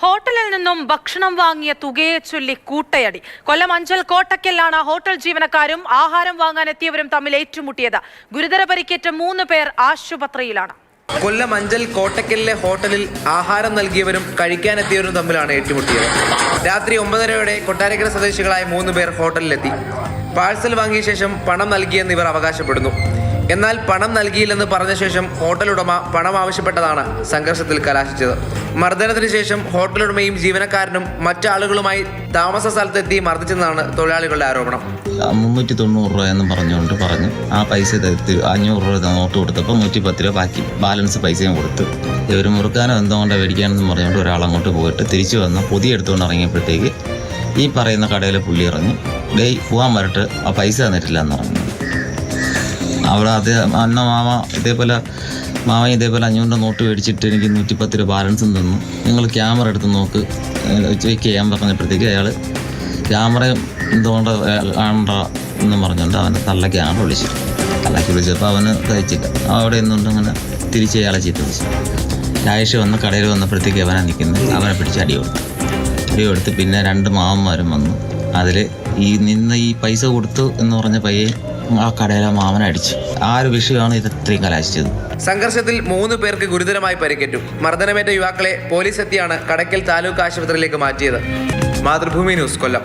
ഹോട്ടലിൽ നിന്നും ഭക്ഷണം വാങ്ങിയ തുകയെ ചൊല്ലി കൂട്ടയടി. കൊല്ലം അഞ്ചൽ കോട്ടക്കലിലാണ് ഹോട്ടൽ ജീവനക്കാരും ആഹാരം വാങ്ങാൻ എത്തിയവരും തമ്മിൽ ഏറ്റുമുട്ടിയത്. ഗുരുതര പരിക്കേറ്റ 3 പേർ ആശുപത്രിയിലാണ്. കൊല്ലം അഞ്ചൽ കോട്ടക്കലിലെ ഹോട്ടലിൽ ആഹാരം നൽകിയവരും കഴിക്കാനെത്തിയവരും തമ്മിലാണ് ഏറ്റുമുട്ടിയത്. രാത്രി 9:30 കൊട്ടാരക്കര സ്വദേശികളായ 3 പേർ ഹോട്ടലിലെത്തി. പാഴ്സൽ വാങ്ങിയ ശേഷം പണം നൽകിയെന്ന് ഇവർ അവകാശപ്പെടുന്നു. എന്നാൽ പണം നൽകിയില്ലെന്ന് പറഞ്ഞ ശേഷം ഹോട്ടൽ ഉടമ പണം ആവശ്യപ്പെട്ടതാണ് സംഘർഷത്തിൽ കലാശിച്ചത്. മർദ്ദനത്തിന് ശേഷം ഹോട്ടലുടമയും ജീവനക്കാരനും മറ്റാളുകളുമായി താമസ സ്ഥലത്തെത്തി മർദ്ദിച്ചെന്നാണ് തൊഴിലാളികളുടെ ആരോപണം. 390 രൂപ എന്ന് പറഞ്ഞു ആ പൈസ 500 രൂപ നോട്ട് കൊടുത്തപ്പോൾ 110 രൂപ ബാക്കി ബാലൻസ് പൈസയും കൊടുത്തു. ഇവർ മുറുക്കാനോ എന്തുകൊണ്ടോ മേടിക്കാനെന്ന് പറഞ്ഞുകൊണ്ട് ഒരാൾ അങ്ങോട്ട് പോയിട്ട് തിരിച്ചു വന്ന് പൊതി എടുത്തുകൊണ്ട് ഇറങ്ങിയപ്പോഴത്തേക്ക് ഈ പറയുന്ന കടയിലെ പുള്ളി ഇറങ്ങി പോകാൻ വരട്ട് ആ പൈസ തന്നിട്ടില്ല എന്ന് പറഞ്ഞു. അവിടെ മാമ ഇതേപോലെ 500 നോട്ട് മേടിച്ചിട്ട് എനിക്ക് 110 രൂപ ബാലൻസും തന്നു. നിങ്ങൾ ക്യാമറ എടുത്ത് നോക്ക് ചെക്ക് ചെയ്യാൻ പറഞ്ഞപ്പോഴത്തേക്ക് അയാൾ ക്യാമറ എന്തുകൊണ്ട് കാണണ്ട എന്നും പറഞ്ഞുകൊണ്ട് അവനെ തള്ളക്കാണ് വിളിച്ചപ്പോൾ അവന് തയ്ച്ചില്ല. അവിടെ നിന്നുകൊണ്ട് അങ്ങനെ തിരിച്ച് അയാളെ ചീത്ത വിളിച്ചു. രാജേഷ് വന്ന് കടയിൽ വന്നപ്പോഴത്തേക്ക് അവനെ നിൽക്കുന്നത് അവനെ പിടിച്ച് അടി കൊടുത്ത് പിന്നെ 2 മാമന്മാരും വന്നു. അതിൽ ഈ പൈസ കൊടുത്തു എന്ന് പറഞ്ഞ പയ്യെ ആ കടയിലെ മാമനെ അടിച്ചു. ആ ഒരു വിഷയമാണ് ഇത് ഇത്രയും കലാശിച്ചത്. സംഘർഷത്തിൽ 3 പേർക്ക് ഗുരുതരമായി പരിക്കേറ്റു. മർദ്ദനമേറ്റ യുവാക്കളെ പോലീസ് എത്തിയാണ് കടയ്ക്കൽ താലൂക്ക് ആശുപത്രിയിലേക്ക് മാറ്റിയത്. മാതൃഭൂമി ന്യൂസ്, കൊല്ലം.